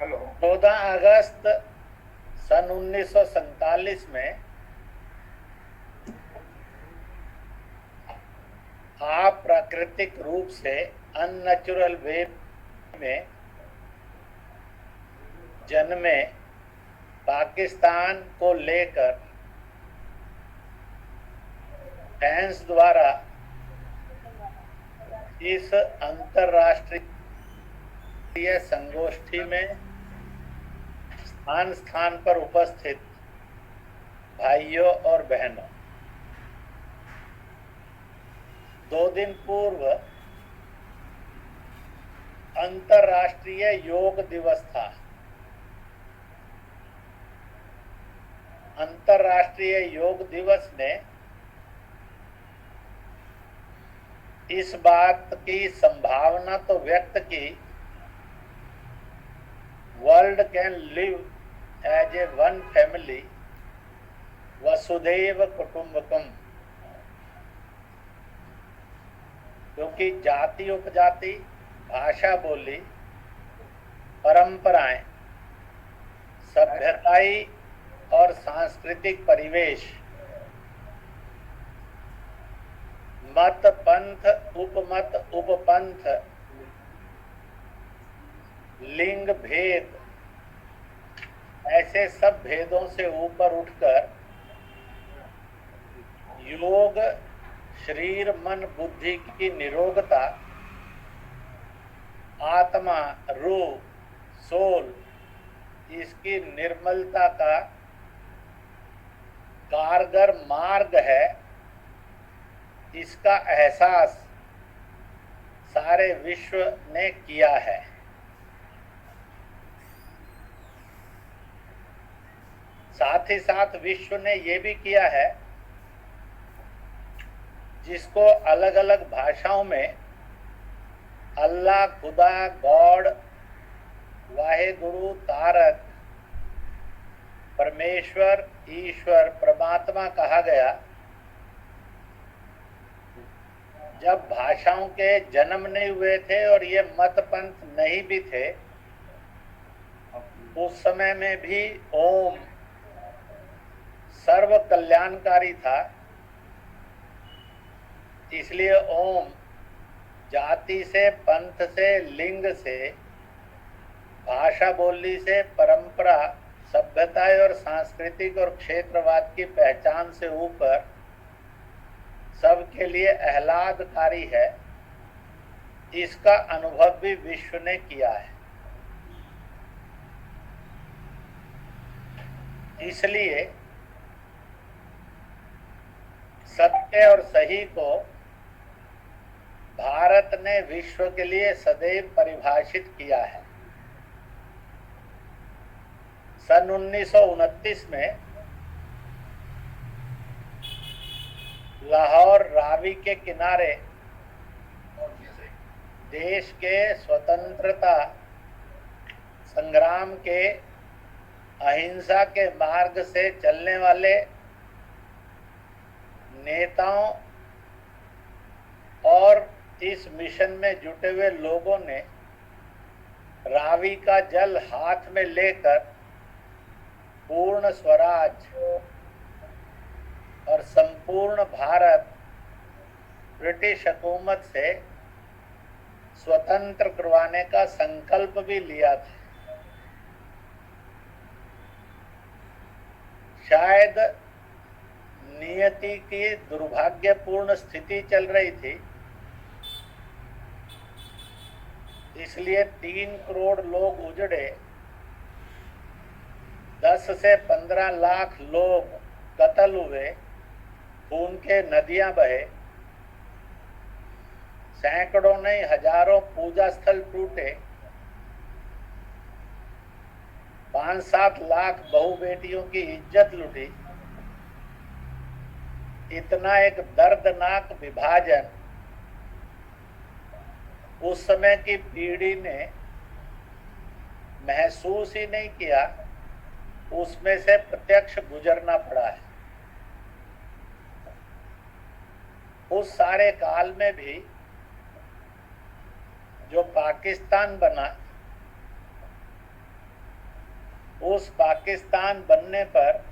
Hello. 14 अगस्त सन 1947 में आप प्राकृतिक रूप से अननेचुरल वे में जन्मे पाकिस्तान को लेकर फैंस द्वारा इस अंतर्राष्ट्रीय संगोष्ठी में स्थान स्थान पर उपस्थित भाइयों और बहनों, 2 दिन पूर्व अंतर्राष्ट्रीय योग दिवस था। अंतर्राष्ट्रीय योग दिवस ने इस बात की संभावना तो व्यक्त की, world can live as a one family, वसुधैव कुटुंबकम, क्योंकि जाति उपजाति, भाषा बोली, परंपराएं, सभ्यताई और सांस्कृतिक परिवेश, मत पंथ उपमत उपपंथ, लिंग भेद, ऐसे सब भेदों से ऊपर उठकर योग शरीर मन बुद्धि की निरोगता, आत्मा रूह सोल, इसकी निर्मलता का कारगर मार्ग है। इसका एहसास सारे विश्व ने किया है। साथ ही साथ विश्व ने यह भी किया है, जिसको अलग अलग भाषाओं में अल्लाह, खुदा, गॉड, वाहेगुरु, तारक, परमेश्वर, ईश्वर, परमात्मा कहा गया। जब भाषाओं के जन्म नहीं हुए थे और ये मत पंथ नहीं भी थे, उस समय में भी ओम सर्व कल्याणकारी था। इसलिए ओम जाति से, पंथ से, लिंग से, भाषा बोली से, परंपरा, सभ्यता और सांस्कृतिक और क्षेत्रवाद की पहचान से ऊपर सबके लिए आह्लादकारी है। इसका अनुभव भी विश्व ने किया है। इसलिए सत्य और सही को भारत ने विश्व के लिए सदैव परिभाषित किया है। सन 1929 में लाहौर रावी के किनारे देश के स्वतंत्रता संग्राम के अहिंसा के मार्ग से चलने वाले नेताओं और इस मिशन में जुटे हुए लोगों ने रावी का जल हाथ में लेकर पूर्ण स्वराज और संपूर्ण भारत ब्रिटिश हुकूमत से स्वतंत्र करवाने का संकल्प भी लिया था। शायद नियति की दुर्भाग्यपूर्ण स्थिति चल रही थी, इसलिए 3 करोड़ लोग उजड़े, 10 से 15 लाख लोग कत्ल हुए, खून के नदियां बहे, सैकड़ों नहीं हजारों पूजा स्थल टूटे, 5-7 लाख बहू बेटियों की इज्जत लुटी। इतना एक दर्दनाक विभाजन उस समय की पीढ़ी ने महसूस ही नहीं किया, उसमें से प्रत्यक्ष गुजरना पड़ा है। उस सारे काल में भी जो पाकिस्तान बना, उस पाकिस्तान बनने पर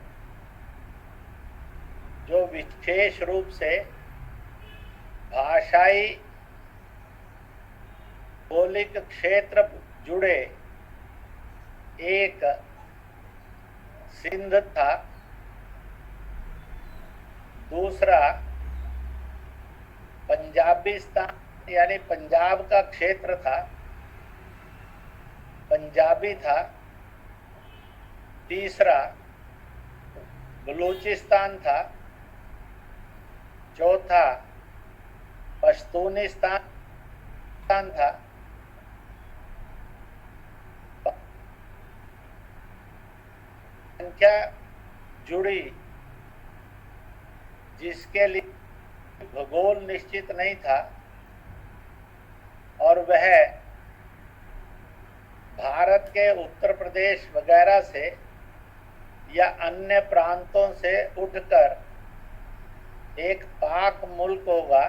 जो विशेष रूप से भाषाई भौगोलिक क्षेत्र जुड़े, एक सिंध था, दूसरा पंजाबिस्तान यानी पंजाब का क्षेत्र था, पंजाबी था, तीसरा बलूचिस्तान था, चौथा पश्तूनिस्तान था, संख्या जुड़ी जिसके लिए भूगोल निश्चित नहीं था और वह भारत के उत्तर प्रदेश वगैरह से या अन्य प्रांतों से उठकर एक पाक मुल्क होगा,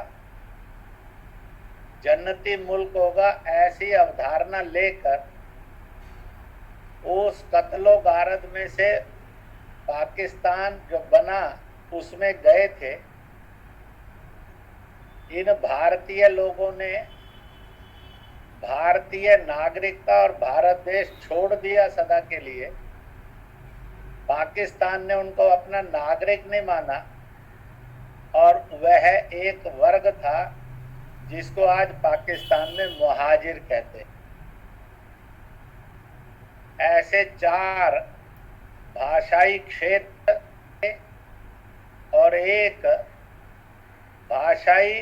जन्नती मुल्क होगा, ऐसी अवधारणा लेकर उस कत्लो गारद में से पाकिस्तान जो बना उसमें गए थे। इन भारतीय लोगों ने भारतीय नागरिकता और भारत देश छोड़ दिया सदा के लिए। पाकिस्तान ने उनको अपना नागरिक नहीं माना और वह एक वर्ग था जिसको आज पाकिस्तान में मुहाजिर कहते हैं। ऐसे 4 भाषाई क्षेत्र और एक भाषाई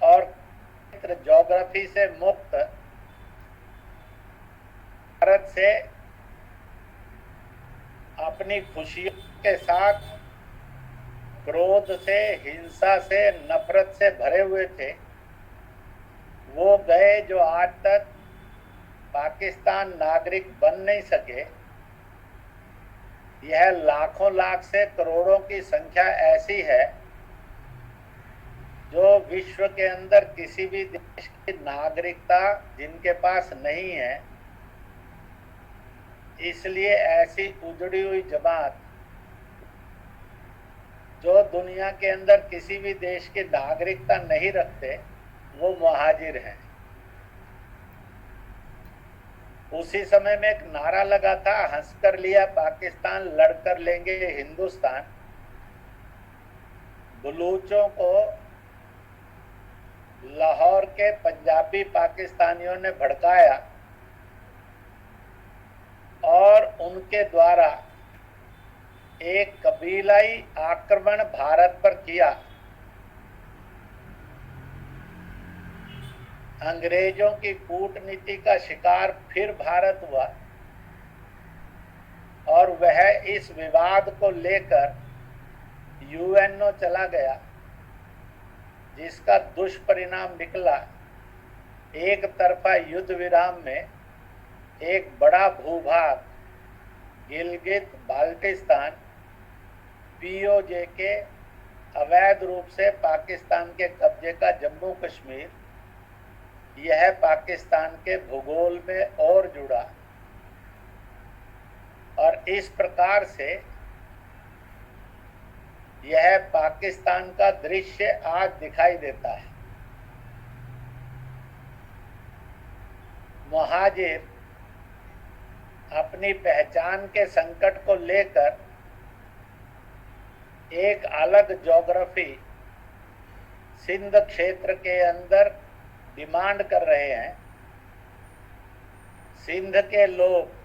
और क्षेत्र ज्योग्राफी से मुक्त भारत से अपनी खुशियों के साथ क्रोध से, हिंसा से, नफरत से भरे हुए थे, वो गए जो आज तक पाकिस्तान नागरिक बन नहीं सके। यह लाखों लाख से करोड़ों की संख्या ऐसी है जो विश्व के अंदर किसी भी देश की नागरिकता जिनके पास नहीं है। इसलिए ऐसी उजड़ी हुई जमात जो दुनिया के अंदर किसी भी देश की नागरिकता नहीं रखते, वो मुहाजिर हैं। उसी समय में एक नारा लगा था, हंस कर लिया पाकिस्तान, लड़ कर लेंगे हिंदुस्तान। बलूचों को लाहौर के पंजाबी पाकिस्तानियों ने भड़काया और उनके द्वारा एक कबीलाई आक्रमण भारत पर किया। अंग्रेजों की कूटनीति का शिकार फिर भारत हुआ और वह इस विवाद को लेकर यूएनओ चला गया, जिसका दुष्परिणाम निकला एक तरफा युद्ध विराम में एक बड़ा भूभाग गिलगित बाल्टिस्तान पीओजे के अवैध रूप से पाकिस्तान के कब्जे का जम्मू कश्मीर, यह पाकिस्तान के भूगोल में और जुड़ा और इस प्रकार से यह पाकिस्तान का दृश्य आज दिखाई देता है। मुहाजिर अपनी पहचान के संकट को लेकर एक अलग ज्योग्राफी सिंध क्षेत्र के अंदर डिमांड कर रहे हैं। सिंध के लोग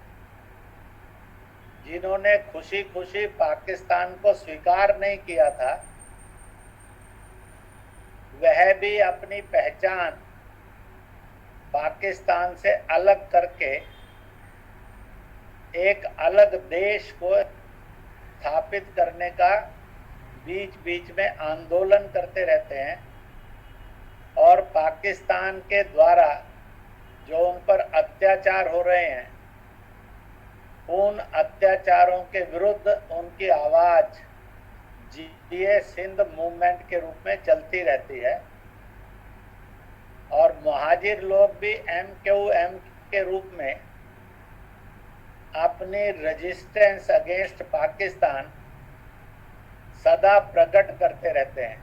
जिन्होंने खुशी खुशी पाकिस्तान को स्वीकार नहीं किया था, वह भी अपनी पहचान पाकिस्तान से अलग करके एक अलग देश को स्थापित करने का बीच बीच में आंदोलन करते रहते हैं और पाकिस्तान के द्वारा जो उन पर अत्याचार हो रहे हैं, उन अत्याचारों के विरुद्ध उनकी आवाज जीए सिंध मूवमेंट के रूप में चलती रहती है। और मुहाजिर लोग भी MQM के रूप में अपनी रेजिस्टेंस अगेंस्ट पाकिस्तान सदा प्रकट करते रहते हैं।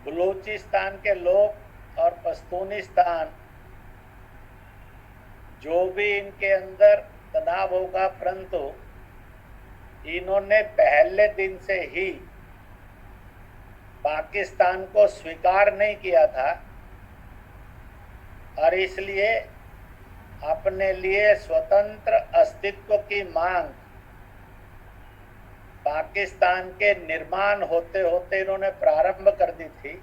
बलूचिस्तान के लोग और पश्तूनिस्तान जो भी इनके अंदर तनाव होगा, परंतु इन्होंने पहले दिन से ही पाकिस्तान को स्वीकार नहीं किया था और इसलिए अपने लिए स्वतंत्र अस्तित्व की मांग पाकिस्तान के निर्माण होते होते इन्होंने प्रारंभ कर दी थी,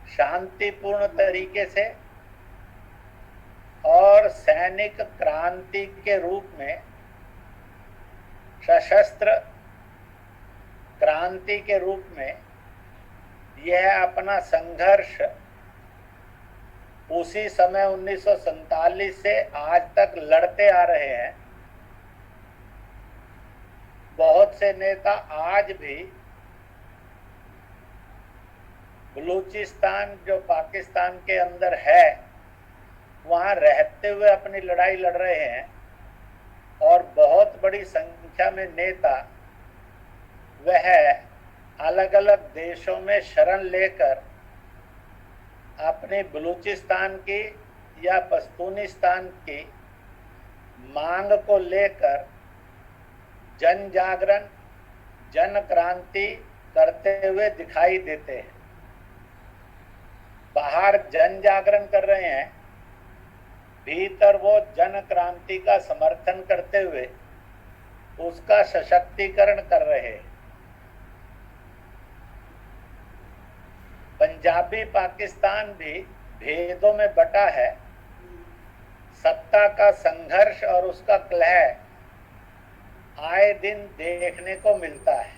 शांतिपूर्ण तरीके से और सैनिक क्रांति के रूप में, सशस्त्र क्रांति के रूप में यह अपना संघर्ष उसी समय 1947 से आज तक लड़ते आ रहे हैं। बहुत से नेता आज भी बलूचिस्तान जो पाकिस्तान के अंदर है वहां रहते हुए अपनी लड़ाई लड़ रहे हैं और बहुत बड़ी संख्या में नेता वह अलग अलग देशों में शरण लेकर अपने बलूचिस्तान की या पश्तूनिस्तान की मांग को लेकर जन जागरण, जन क्रांति करते हुए दिखाई देते हैं। बाहर जन जागरण कर रहे हैं, भीतर वो जन क्रांति का समर्थन करते हुए उसका सशक्तिकरण कर रहे हैं। पंजाबी पाकिस्तान भी भेदों में बटा है। सत्ता का संघर्ष और उसका कलह आए दिन देखने को मिलता है।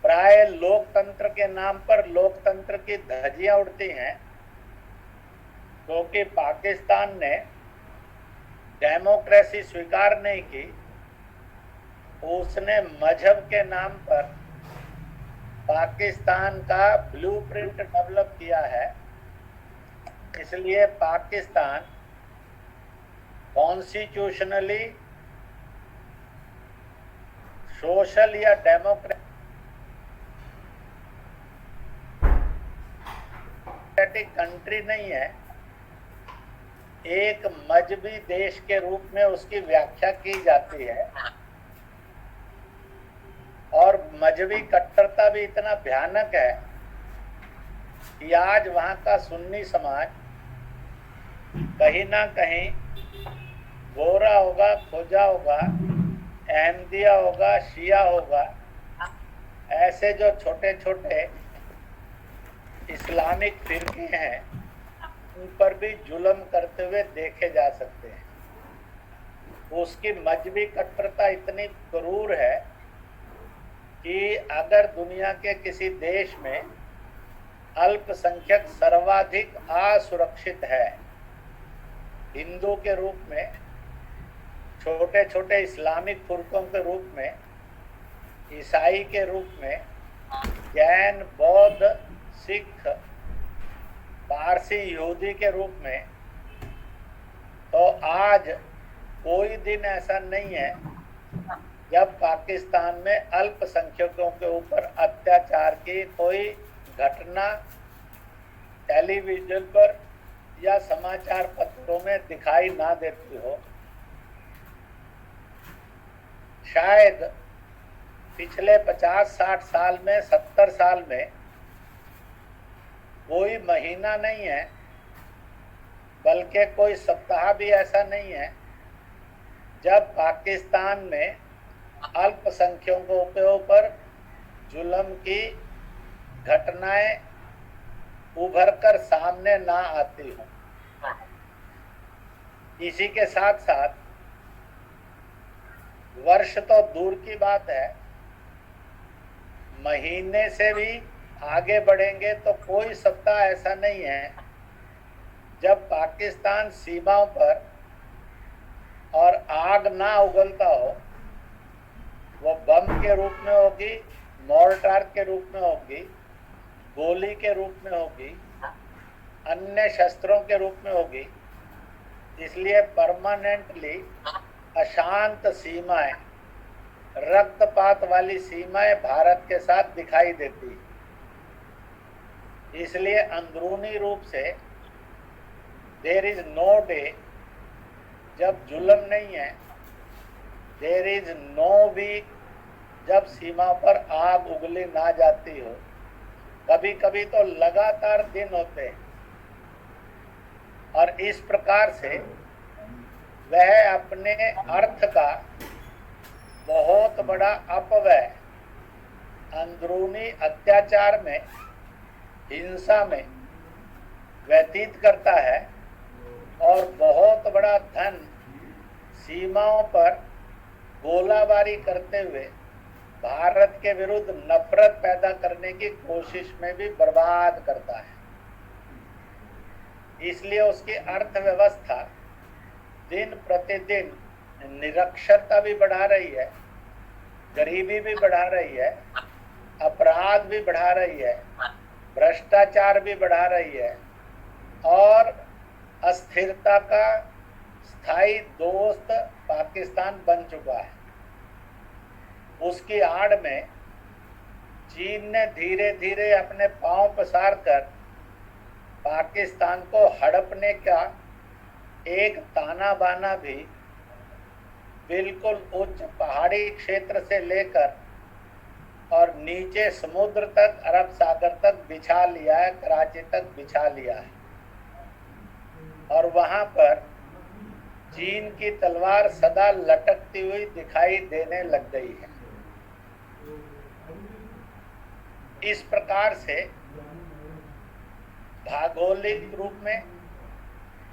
प्राय लोकतंत्र के नाम पर लोकतंत्र की धज्जियां उड़ती हैं, क्योंकि पाकिस्तान ने डेमोक्रेसी स्वीकार नहीं की, उसने मजहब के नाम पर पाकिस्तान का ब्लूप्रिंट डेवलप किया है। इसलिए पाकिस्तान कॉन्स्टिट्यूशनली सोशल या डेमोक्रेटिक कंट्री नहीं है, एक मजहबी देश के रूप में उसकी व्याख्या की जाती है। और मजहबी कट्टरता भी इतना भयानक है कि आज वहां का सुन्नी समाज कहीं ना कहीं गोरा होगा, खोजा होगा, अहमदिया होगा, शिया होगा, ऐसे जो छोटे छोटे इस्लामिक फिरके हैं उन पर भी जुल्म करते हुए देखे जा सकते हैं। उसकी मजहबी कट्टरता इतनी क्रूर है कि अगर दुनिया के किसी देश में अल्पसंख्यक सर्वाधिक असुरक्षित है, हिंदू के रूप में, छोटे छोटे इस्लामिक फुरकों के रूप में, ईसाई के रूप में, जैन, बौद्ध, सिख, पारसी, यहूदी के रूप में, तो आज कोई दिन ऐसा नहीं है जब पाकिस्तान में अल्पसंख्यकों के ऊपर अत्याचार की कोई घटना टेलीविजन पर या समाचार पत्रों में दिखाई ना देती हो। शायद पिछले 50-60 साल में, 70 साल में कोई महीना नहीं है, बल्कि कोई सप्ताह भी ऐसा नहीं है जब पाकिस्तान में अल्पसंख्यकों के ऊपर जुल्म की घटनाएं उभर कर सामने ना आती हों। इसी के साथ साथ वर्ष तो दूर की बात है, महीने से भी आगे बढ़ेंगे तो कोई सप्ताह ऐसा नहीं है जब पाकिस्तान सीमाओं पर और आग ना उगलता हो। वो बम के रूप में होगी, मोर्टार के रूप में होगी, गोली के रूप में होगी, अन्य शस्त्रों के रूप में होगी, इसलिए परमानेंटली अशांत सीमाएं, रक्तपात वाली सीमाएं भारत के साथ दिखाई देती। इसलिए अंदरूनी रूप से देयर इज नो डे जब जुल्म नहीं है, देयर इज नो वीक जब सीमा पर आग उगली ना जाती हो। कभी कभी तो लगातार दिन होते हैं। और इस प्रकार से वह अपने अर्थ का बहुत बड़ा अपव्यय अंदरूनी अत्याचार में, हिंसा में व्यतीत करता है और बहुत बड़ा धन सीमाओं पर गोलाबारी करते हुए भारत के विरुद्ध नफरत पैदा करने की कोशिश में भी बर्बाद करता है। इसलिए उसकी अर्थव्यवस्था दिन प्रतिदिन निरक्षरता भी बढ़ा रही है, गरीबी भी बढ़ा रही है, अपराध भी बढ़ा रही है, भ्रष्टाचार भी बढ़ा रही है और अस्थिरता का स्थायी दोस्त पाकिस्तान बन चुका है। उसकी आड़ में चीन ने धीरे धीरे अपने पांव पसार कर पाकिस्तान को हड़पने का एक ताना बाना भी बिल्कुल उच्च पहाड़ी क्षेत्र से लेकर और नीचे समुद्र तक, अरब सागर तक बिछा लिया है, कराची तक बिछा लिया है। और वहां पर चीन की तलवार सदा लटकती हुई दिखाई देने लग गई है। इस प्रकार से भौगोलिक रूप में,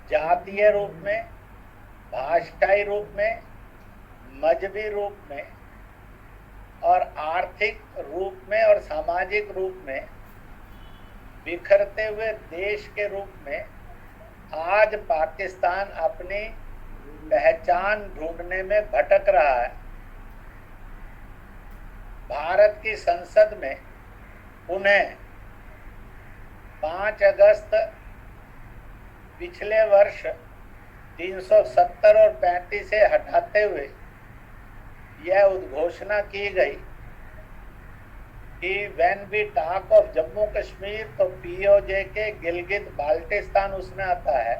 जातीय रूप में, भाषाई रूप में, मजहबी रूप में और आर्थिक रूप में और सामाजिक रूप में बिखरते हुए देश के रूप में आज पाकिस्तान अपनी पहचान ढूंढने में भटक रहा है। भारत की संसद में उन्हें 5 अगस्त पिछले वर्ष 370 और 35 से हटाते हुए यह उद्घोषणा की गई कि when we talk of Jammu Kashmir तो पीओजे के गिलगित बाल्टिस्तान उसमें आता है।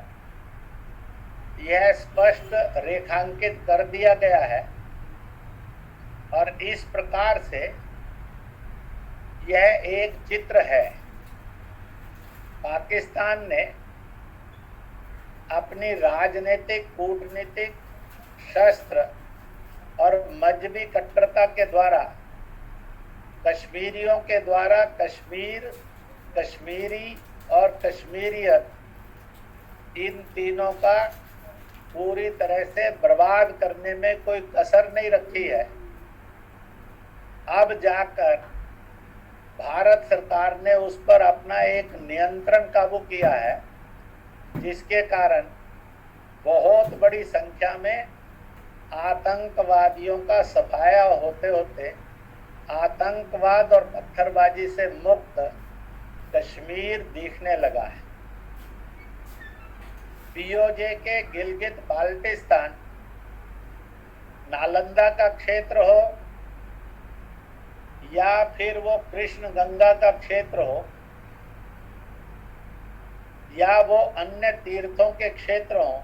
यह स्पष्ट रेखांकित कर दिया गया है और इस प्रकार से यह एक चित्र है। पाकिस्तान ने अपनी राजनीतिक, कूटनीतिक, शस्त्र और मजहबी कट्टरता के द्वारा, कश्मीरियों के द्वारा कश्मीर, कश्मीरी और कश्मीरियत, इन तीनों का पूरी तरह से बर्बाद करने में कोई कसर नहीं रखी है। अब जाकर भारत सरकार ने उस पर अपना एक नियंत्रण काबू किया है, जिसके कारण बहुत बड़ी संख्या में आतंकवादियों का सफाया होते होते आतंकवाद और पत्थरबाजी से मुक्त कश्मीर दिखने लगा है। पीओजे के गिलगित बाल्टिस्तान, नालंदा का क्षेत्र हो या फिर वो कृष्ण गंगा का क्षेत्र हो या वो अन्य तीर्थों के क्षेत्र हो,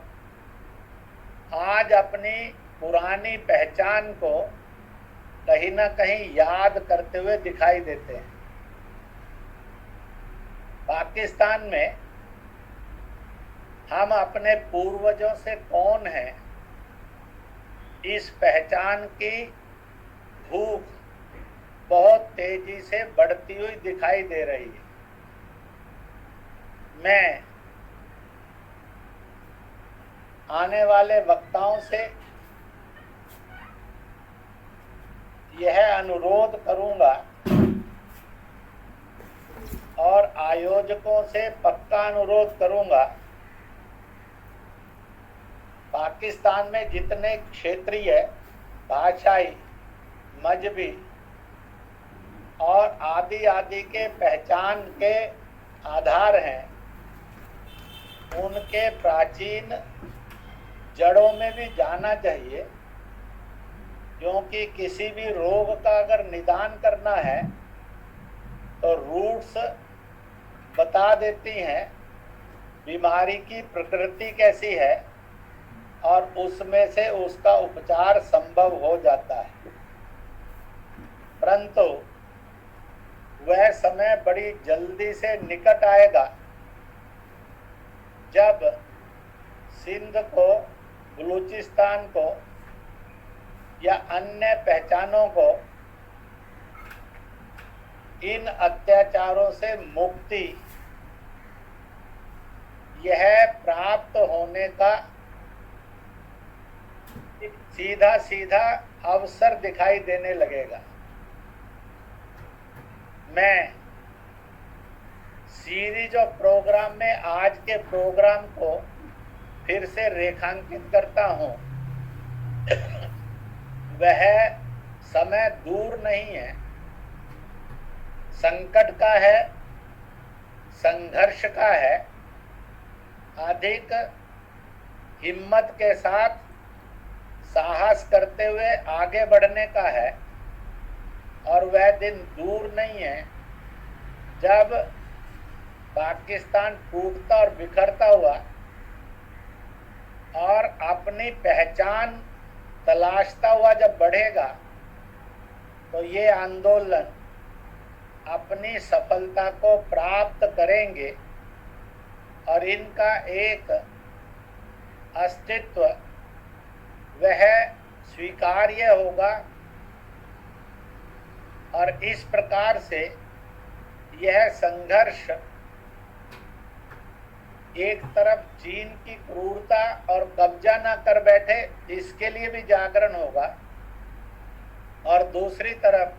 आज अपनी पुरानी पहचान को कहीं ना कहीं याद करते हुए दिखाई देते हैं। पाकिस्तान में हम अपने पूर्वजों से कौन हैं, इस पहचान की भूख बहुत तेजी से बढ़ती हुई दिखाई दे रही है। मैं आने वाले वक्ताओं से यह अनुरोध करूंगा और आयोजकों से पक्का अनुरोध करूंगा, पाकिस्तान में जितने क्षेत्रीय, भाषाई, मजहबी और आदि आदि के पहचान के आधार हैं, उनके प्राचीन जड़ों में भी जाना चाहिए, क्योंकि किसी भी रोग का अगर निदान करना है तो रूट्स बता देती हैं बीमारी की प्रकृति कैसी है, और उसमें से उसका उपचार संभव हो जाता है। परंतु वह समय बड़ी जल्दी से निकट आएगा जब सिंध को, बलूचिस्तान को या अन्य पहचानों को इन अत्याचारों से मुक्ति यह प्राप्त होने का सीधा सीधा अवसर दिखाई देने लगेगा। मैं सीरीज ऑफ प्रोग्राम में आज के प्रोग्राम को फिर से रेखांकित करता हूं। वह समय दूर नहीं है, संकट का है, संघर्ष का है, अधिक हिम्मत के साथ साहस करते हुए आगे बढ़ने का है। और वह दिन दूर नहीं है जब पाकिस्तान टूटता और बिखरता हुआ और अपनी पहचान तलाशता हुआ जब बढ़ेगा, तो ये आंदोलन अपनी सफलता को प्राप्त करेंगे और इनका एक अस्तित्व वह स्वीकार्य होगा। और इस प्रकार से यह संघर्ष एक तरफ चीन की क्रूरता और कब्जा न कर बैठे, इसके लिए भी जागरण होगा, और दूसरी तरफ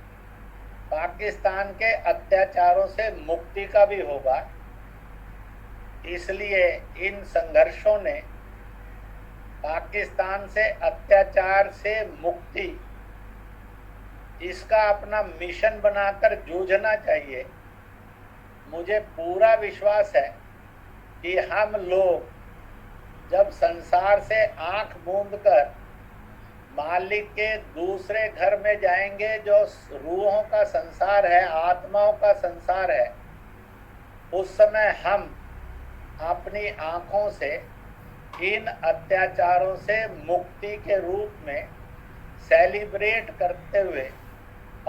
पाकिस्तान के अत्याचारों से मुक्ति का भी होगा। इसलिए इन संघर्षों ने पाकिस्तान से अत्याचार से मुक्ति इसका अपना मिशन बनाकर जूझना चाहिए। मुझे पूरा विश्वास है कि हम लोग जब संसार से आंख मूंदकर मालिक के दूसरे घर में जाएंगे, जो रूहों का संसार है, आत्माओं का संसार है, उस समय हम अपनी आंखों से इन अत्याचारों से मुक्ति के रूप में सेलिब्रेट करते हुए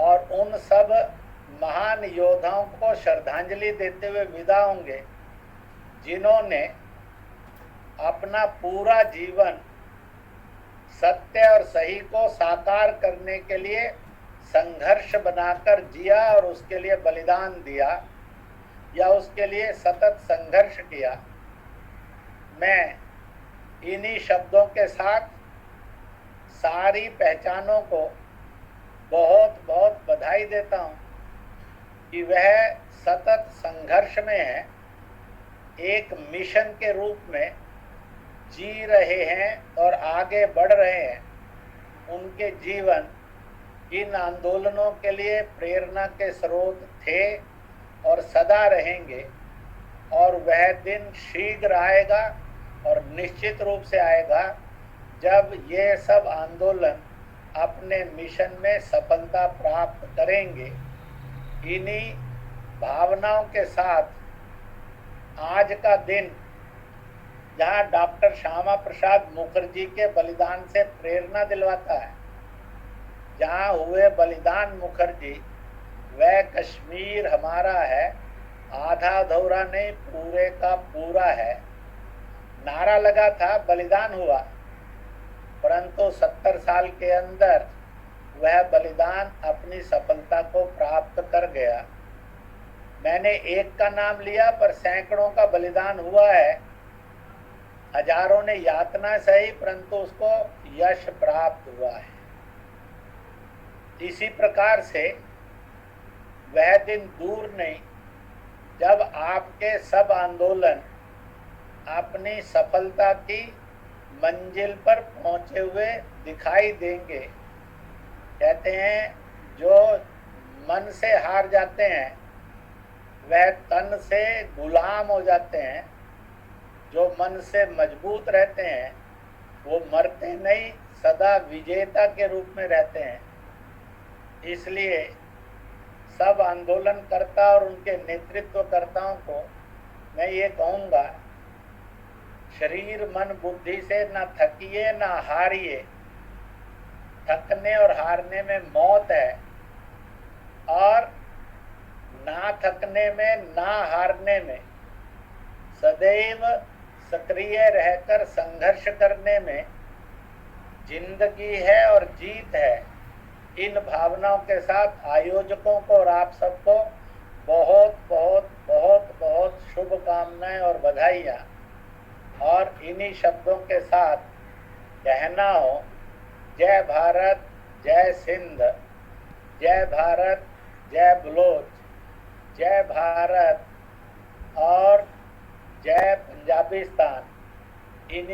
और उन सब महान योद्धाओं को श्रद्धांजलि देते हुए विदा होंगे, जिन्होंने अपना पूरा जीवन सत्य और सही को साकार करने के लिए संघर्ष बनाकर जिया और उसके लिए बलिदान दिया या उसके लिए सतत संघर्ष किया। मैं इन्हीं शब्दों के साथ सारी पहचानों को बहुत बहुत बधाई देता हूँ कि वह सतत संघर्ष में है, एक मिशन के रूप में जी रहे हैं और आगे बढ़ रहे हैं। उनके जीवन इन आंदोलनों के लिए प्रेरणा के स्रोत थे और सदा रहेंगे, और वह दिन शीघ्र आएगा और निश्चित रूप से आएगा जब ये सब आंदोलन अपने मिशन में सफलता प्राप्त करेंगे। इन्हीं भावनाओं के साथ आज का दिन, जहाँ डॉक्टर श्यामा प्रसाद मुखर्जी के बलिदान से प्रेरणा दिलवाता है, जहाँ हुए बलिदान मुखर्जी, वह कश्मीर हमारा है, आधा अधूरा नहीं पूरे का पूरा है, नारा लगा था, बलिदान हुआ, परंतु 70 साल के अंदर वह बलिदान अपनी सफलता को प्राप्त कर गया। मैंने एक का नाम लिया पर सैकड़ों का बलिदान हुआ है, हजारों ने यातना सही, परंतु उसको यश प्राप्त हुआ है। इसी प्रकार से वह दिन दूर नहीं जब आपके सब आंदोलन अपनी सफलता की मंजिल पर पहुंचे हुए दिखाई देंगे। कहते हैं जो मन से हार जाते हैं वह तन से गुलाम हो जाते हैं, जो मन से मजबूत रहते हैं वो मरते नहीं, सदा विजेता के रूप में रहते हैं। इसलिए सब आंदोलनकर्ता और उनके नेतृत्वकर्ताओं को मैं ये कहूँगा, शरीर मन बुद्धि से ना थकिए ना हारिए। थकने और हारने में मौत है, और ना थकने में ना हारने में सदैव सक्रिय रहकर संघर्ष करने में जिंदगी है और जीत है। इन भावनाओं के साथ आयोजकों को और आप सबको बहुत बहुत बहुत बहुत शुभकामनाएं और बधाइयाँ। और इन्हीं शब्दों के साथ कहना हो, जय भारत, जय सिंध, जय भारत, जय बलोच, जय भारत और जय पंजाबिस्तान। इन्हीं